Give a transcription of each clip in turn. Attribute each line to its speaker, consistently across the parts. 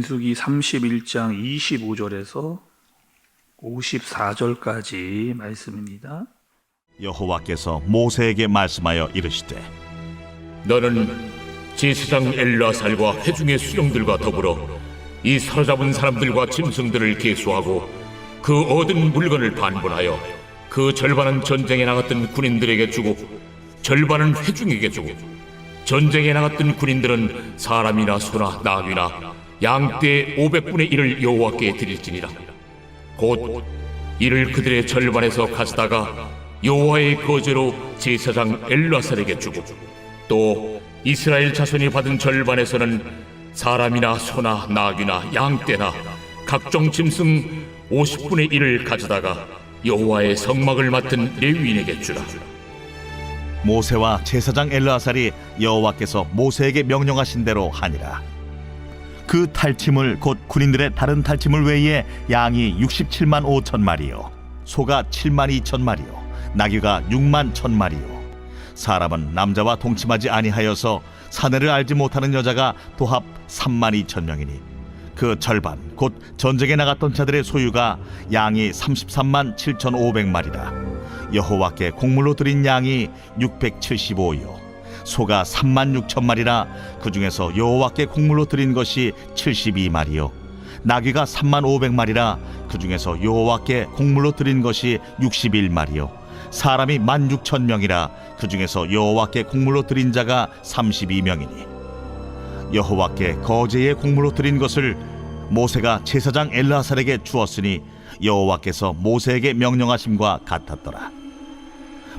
Speaker 1: 민수기 31장 25절에서 54절까지 말씀입니다.
Speaker 2: 여호와께서 모세에게 말씀하여 이르시되
Speaker 3: 너는 제사장 엘르아살과 회중의 수령들과 더불어 이 사로잡은 사람들과 짐승들을 계수하고 그 얻은 물건을 반분하여 그 절반은 전쟁에 나갔던 군인들에게 주고 절반은 회중에게 주고 전쟁에 나갔던 군인들은 사람이나 소나 나귀나 양떼 500분의 1을 여호와께 드릴지니라. 곧 이를 그들의 절반에서 가져다가 여호와의 거제로 제사장 엘르아살에게 주고 또 이스라엘 자손이 받은 절반에서는 사람이나 소나 나귀나 양떼나 각종 짐승 50분의 1을 가져다가 여호와의 성막을 맡은 레위인에게 주라.
Speaker 2: 모세와 제사장 엘르아살이 여호와께서 모세에게 명령하신 대로 하니라. 그 탈취물 곧 군인들의 다른 탈취물 외에 양이 67만 5천 마리요 소가 7만 2천 마리요 나귀가 6만 1천 마리요 사람은 남자와 동침하지 아니하여서 사내를 알지 못하는 여자가 도합 3만 2천 명이니 그 절반 곧 전쟁에 나갔던 자들의 소유가 양이 33만 7,500마리라. 여호와께 곡물로 드린 양이 675요 소가 3만 6천 마리라. 그 중에서 여호와께 곡물로 드린 것이 72마리요 나귀가 3만 500마리라. 그 중에서 여호와께 곡물로 드린 것이 61마리요 사람이 16,000명이라. 그 중에서 여호와께 곡물로 드린 자가 32명이니 여호와께 거제의 곡물로 드린 것을 모세가 제사장 엘르아살에게 주었으니 여호와께서 모세에게 명령하심과 같았더라.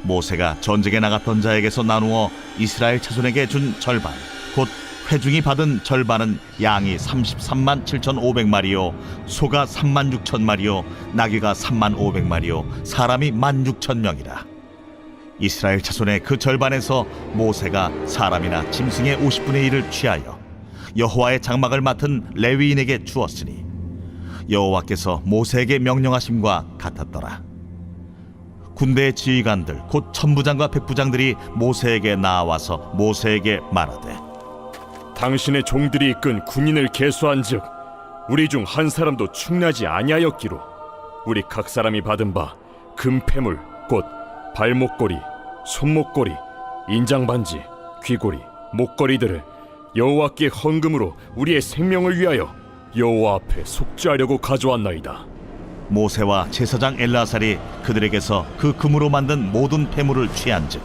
Speaker 2: 모세가 전쟁에 나갔던 자에게서 나누어 이스라엘 자손에게 준 절반 곧 회중이 받은 절반은 양이 33만 7,500마리요 소가 3만 6천 마리요 나귀가 3만 500마리요 사람이 16,000명이라. 이스라엘 자손의 그 절반에서 모세가 사람이나 짐승의 50분의 1을 취하여 여호와의 장막을 맡은 레위인에게 주었으니 여호와께서 모세에게 명령하심과 같았더라. 군대의 지휘관들 곧 천부장과 백부장들이 모세에게 나와서 모세에게 말하되
Speaker 4: 당신의 종들이 이끈 군인을 계수한즉 우리 중 한 사람도 충나지 아니하였기로 우리 각 사람이 받은 바 금패물 곧 발목걸이, 손목걸이, 인장반지, 귀걸이, 목걸이들을 여호와께 헌금으로 우리의 생명을 위하여 여호와 앞에 속죄하려고 가져왔나이다.
Speaker 2: 모세와 제사장 엘르아살이 그들에게서 그 금으로 만든 모든 패물을 취한즉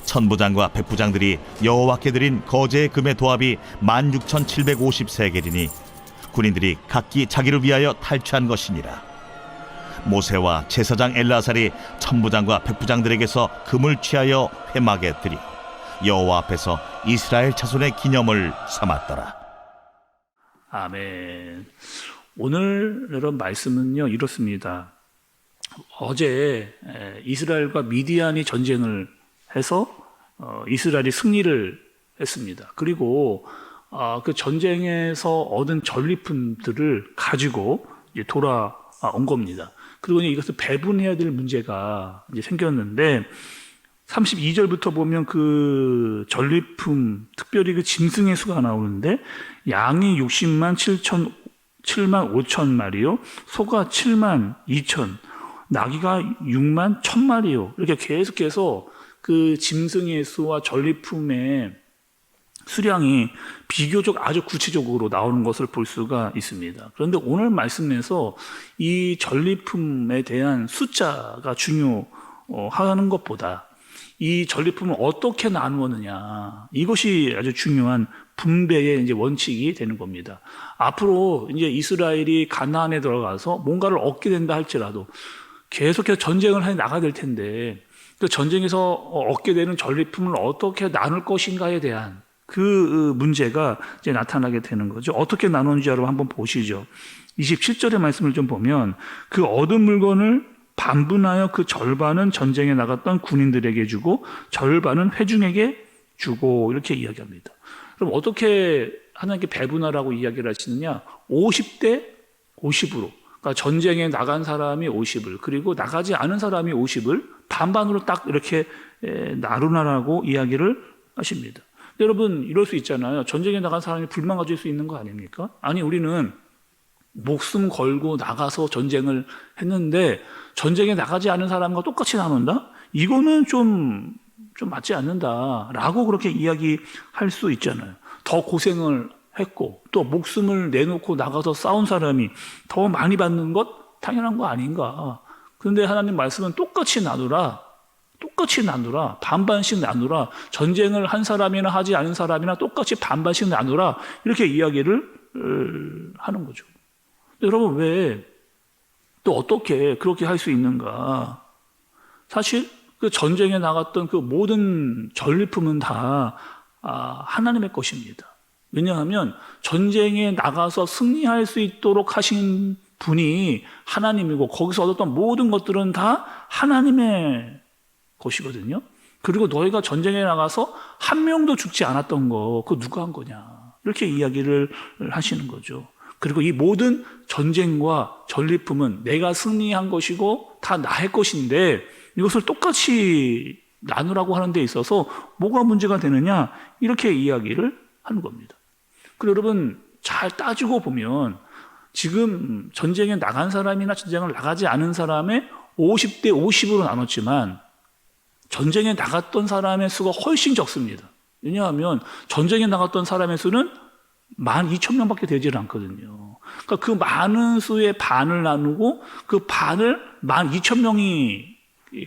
Speaker 2: 천부장과 백부장들이 여호와께 드린 거제의 금의 도합이 16,750세겔이니 군인들이 각기 자기를 위하여 탈취한 것이니라. 모세와 제사장 엘르아살이 천부장과 백부장들에게서 금을 취하여 회막에 드려 여호와 앞에서 이스라엘 자손의 기념을 삼았더라.
Speaker 1: 아멘. 오늘 여러분 말씀은요 이렇습니다. 어제 이스라엘과 미디안이 전쟁을 해서 이스라엘이 승리를 했습니다. 그리고 그 전쟁에서 얻은 전리품들을 가지고 이제 돌아온 겁니다. 그리고 이것을 배분해야 될 문제가 이제 생겼는데 32절부터 보면 그 전리품, 특별히 그 짐승의 수가 나오는데 양이 60만 5천 마리요, 소가 7만 2천, 나귀가 6만 1천 마리요. 이렇게 계속해서 그 짐승의 수와 전리품의 수량이 비교적 아주 구체적으로 나오는 것을 볼 수가 있습니다. 그런데 오늘 말씀에서 이 전리품에 대한 숫자가 중요하는 것보다 이 전리품을 어떻게 나누었느냐, 이것이 아주 중요한 분배의 이제 원칙이 되는 겁니다. 앞으로 이제 이스라엘이 가나안에 들어가서 뭔가를 얻게 된다 할지라도 계속해서 전쟁을 해 나가야 될 텐데 그 전쟁에서 얻게 되는 전리품을 어떻게 나눌 것인가에 대한 그 문제가 이제 나타나게 되는 거죠. 어떻게 나누는지 여러분 한번 보시죠. 27절의 말씀을 좀 보면 그 얻은 물건을 반분하여 그 절반은 전쟁에 나갔던 군인들에게 주고 절반은 회중에게 주고 이렇게 이야기합니다. 그럼 어떻게 하나님께 배분하라고 이야기를 하시느냐? 50대 50으로. 그러니까 전쟁에 나간 사람이 50을 그리고 나가지 않은 사람이 50을 반반으로 딱 이렇게 나누라고 이야기를 하십니다. 여러분 이럴 수 있잖아요. 전쟁에 나간 사람이 불만 가질 수 있는 거 아닙니까? 아니 우리는 목숨 걸고 나가서 전쟁을 했는데 전쟁에 나가지 않은 사람과 똑같이 나눈다? 이거는 좀 맞지 않는다라고 그렇게 이야기할 수 있잖아요. 더 고생을 했고 또 목숨을 내놓고 나가서 싸운 사람이 더 많이 받는 것 당연한 거 아닌가. 그런데 하나님 말씀은 똑같이 나누라. 반반씩 나누라. 전쟁을 한 사람이나 하지 않은 사람이나 똑같이 반반씩 나누라. 이렇게 이야기를 하는 거죠. 여러분 왜 또 어떻게 그렇게 할 수 있는가? 사실 그 전쟁에 나갔던 그 모든 전리품은 다 하나님의 것입니다. 왜냐하면 전쟁에 나가서 승리할 수 있도록 하신 분이 하나님이고 거기서 얻었던 모든 것들은 다 하나님의 것이거든요. 그리고 너희가 전쟁에 나가서 한 명도 죽지 않았던 거 그거 누가 한 거냐 이렇게 이야기를 하시는 거죠. 그리고 이 모든 전쟁과 전리품은 내가 승리한 것이고 다 나의 것인데 이것을 똑같이 나누라고 하는 데 있어서 뭐가 문제가 되느냐 이렇게 이야기를 하는 겁니다. 그리고 여러분 잘 따지고 보면 지금 전쟁에 나간 사람이나 전쟁을 나가지 않은 사람의 50대 50으로 나눴지만 전쟁에 나갔던 사람의 수가 훨씬 적습니다. 왜냐하면 전쟁에 나갔던 사람의 수는 12,000명밖에 되질 않거든요. 그러니까 그 많은 수의 반을 나누고 그 반을 12,000명이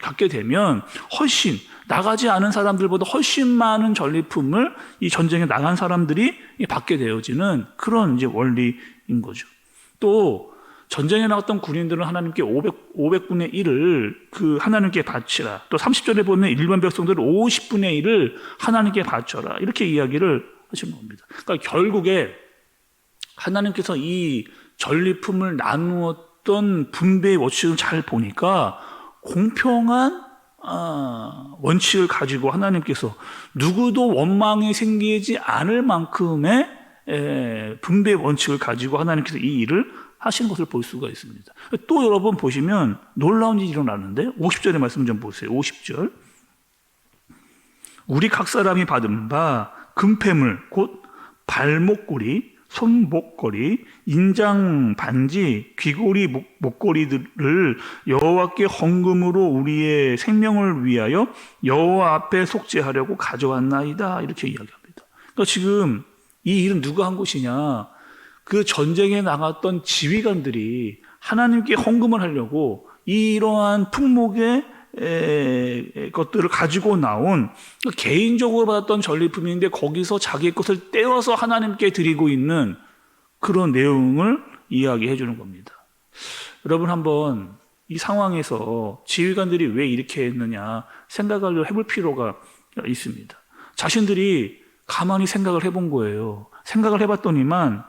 Speaker 1: 갖게 되면 훨씬 나가지 않은 사람들보다 훨씬 많은 전리품을 이 전쟁에 나간 사람들이 받게 되어지는 그런 이제 원리인 거죠. 또 전쟁에 나갔던 군인들은 하나님께 500분의 1을 그 하나님께 바치라. 또 30절에 보면 일반 백성들은 50분의 1을 하나님께 바쳐라. 이렇게 이야기를 하시는 겁니다. 그러니까 결국에 하나님께서 이 전리품을 나누었던 분배의 원칙을 잘 보니까 공평한 원칙을 가지고 하나님께서 누구도 원망이 생기지 않을 만큼의 분배의 원칙을 가지고 하나님께서 이 일을 하시는 것을 볼 수가 있습니다. 또 여러분 보시면 놀라운 일이 일어나는데 50절의 말씀 좀 보세요. 50절 우리 각 사람이 받은 바 금패물 곧 발목걸이, 손목걸이, 인장 반지, 귀걸이 목걸이들을 여호와께 헌금으로 우리의 생명을 위하여 여호와 앞에 속죄하려고 가져왔나이다 이렇게 이야기합니다. 그러니까 지금 이 일은 누가 한 것이냐? 그 전쟁에 나갔던 지휘관들이 하나님께 헌금을 하려고 이러한 품목의 것들을 가지고 나온 개인적으로 받았던 전리품인데 거기서 자기의 것을 떼어서 하나님께 드리고 있는 그런 내용을 이야기해 주는 겁니다. 여러분 한번 이 상황에서 지휘관들이 왜 이렇게 했느냐 생각을 해볼 필요가 있습니다. 자신들이 가만히 생각을 해본 거예요. 생각을 해봤더니만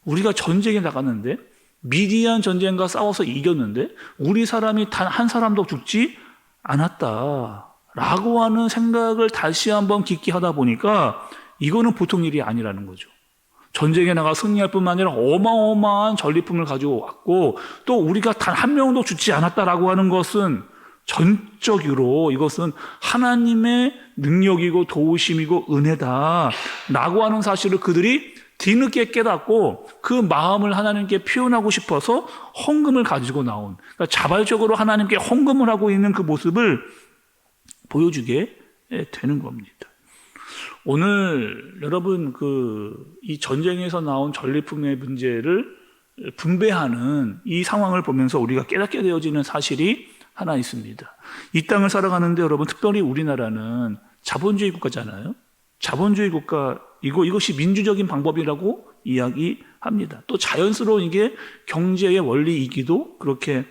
Speaker 1: 우리가 전쟁에 나갔는데 미디안 전쟁과 싸워서 이겼는데 우리 사람이 단 한 사람도 죽지 않았다라고 하는 생각을 다시 한번 깊게 하다 보니까 이거는 보통 일이 아니라는 거죠. 전쟁에 나가 승리할 뿐만 아니라 어마어마한 전리품을 가지고 왔고 또 우리가 단 한 명도 죽지 않았다라고 하는 것은 전적으로 이것은 하나님의 능력이고 도우심이고 은혜다라고 하는 사실을 그들이 뒤늦게 깨닫고 그 마음을 하나님께 표현하고 싶어서 헌금을 가지고 나온 그러니까 자발적으로 하나님께 헌금을 하고 있는 그 모습을 보여주게 되는 겁니다. 오늘 여러분 이 전쟁에서 나온 전리품의 문제를 분배하는 이 상황을 보면서 우리가 깨닫게 되어지는 사실이 하나 있습니다. 이 땅을 살아가는데 여러분 특별히 우리나라는 자본주의 국가잖아요. 자본주의 국가 이것이 민주적인 방법이라고 이야기합니다. 또 자연스러운 이게 경제의 원리이기도 그렇게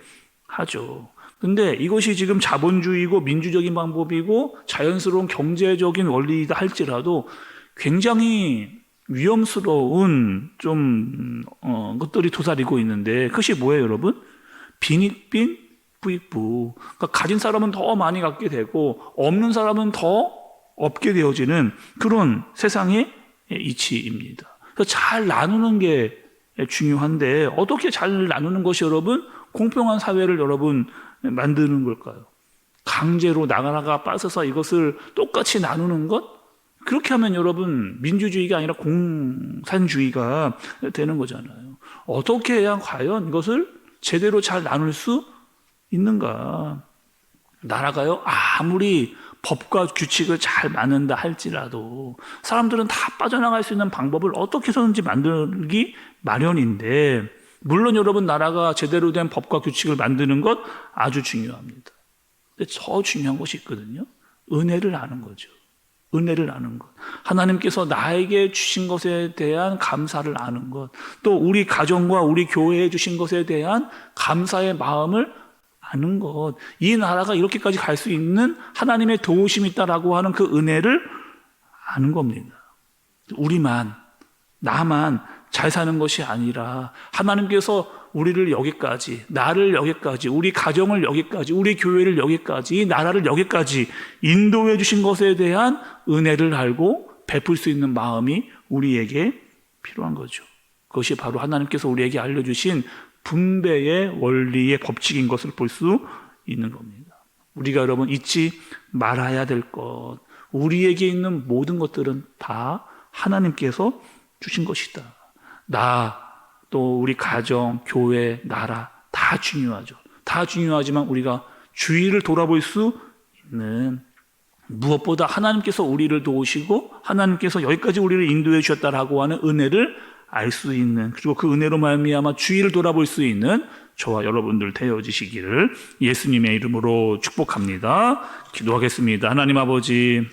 Speaker 1: 하죠. 근데 이것이 지금 자본주의고 민주적인 방법이고 자연스러운 경제적인 원리이다 할지라도 굉장히 위험스러운 것들이 도사리고 있는데 그것이 뭐예요, 여러분? 빈익빈 부익부. 그러니까 가진 사람은 더 많이 갖게 되고 없는 사람은 더 없게 되어지는 그런 세상의 이치입니다. 그래서 잘 나누는 게 중요한데 어떻게 잘 나누는 것이 여러분 공평한 사회를 여러분 만드는 걸까요? 강제로 나가나가 빠져서 이것을 똑같이 나누는 것? 그렇게 하면 여러분 민주주의가 아니라 공산주의가 되는 거잖아요. 어떻게 해야 과연 이것을 제대로 잘 나눌 수 있는가? 나라가요 아무리 법과 규칙을 잘 만든다 할지라도 사람들은 다 빠져나갈 수 있는 방법을 어떻게 해서든지 만들기 마련인데, 물론 여러분 나라가 제대로 된 법과 규칙을 만드는 것 아주 중요합니다. 근데 더 중요한 것이 있거든요. 은혜를 아는 거죠. 은혜를 아는 것. 하나님께서 나에게 주신 것에 대한 감사를 아는 것. 또 우리 가정과 우리 교회에 주신 것에 대한 감사의 마음을 아는 것. 이 나라가 이렇게까지 갈 수 있는 하나님의 도우심이 있다라고 하는 그 은혜를 아는 겁니다. 우리만, 나만 잘 사는 것이 아니라 하나님께서 우리를 여기까지, 나를 여기까지, 우리 가정을 여기까지, 우리 교회를 여기까지, 이 나라를 여기까지 인도해 주신 것에 대한 은혜를 알고 베풀 수 있는 마음이 우리에게 필요한 거죠. 그것이 바로 하나님께서 우리에게 알려주신 분배의 원리의 법칙인 것을 볼 수 있는 겁니다. 우리가 여러분 잊지 말아야 될 것, 우리에게 있는 모든 것들은 다 하나님께서 주신 것이다. 또 우리 가정, 교회, 나라 다 중요하죠. 다 중요하지만 우리가 주위를 돌아볼 수 있는, 무엇보다 하나님께서 우리를 도우시고 하나님께서 여기까지 우리를 인도해 주셨다라고 하는 은혜를 알 수 있는, 그리고 그 은혜로 말미암아 주위를 돌아볼 수 있는 저와 여러분들 되어지시기를 예수님의 이름으로 축복합니다. 기도하겠습니다. 하나님 아버지,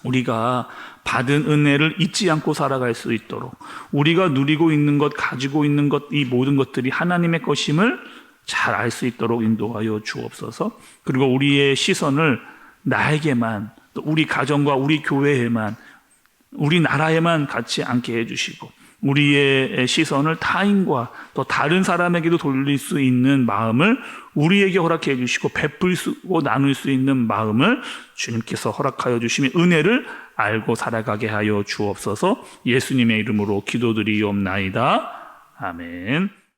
Speaker 1: 우리가 받은 은혜를 잊지 않고 살아갈 수 있도록, 우리가 누리고 있는 것, 가지고 있는 것, 이 모든 것들이 하나님의 것임을 잘 알 수 있도록 인도하여 주옵소서. 그리고 우리의 시선을 나에게만, 또 우리 가정과 우리 교회에만, 우리 나라에만 갖지 않게 해주시고, 우리의 시선을 타인과 또 다른 사람에게도 돌릴 수 있는 마음을 우리에게 허락해 주시고, 베풀 수 있고 나눌 수 있는 마음을 주님께서 허락하여 주시며 은혜를 알고 살아가게 하여 주옵소서. 예수님의 이름으로 기도드리옵나이다. 아멘.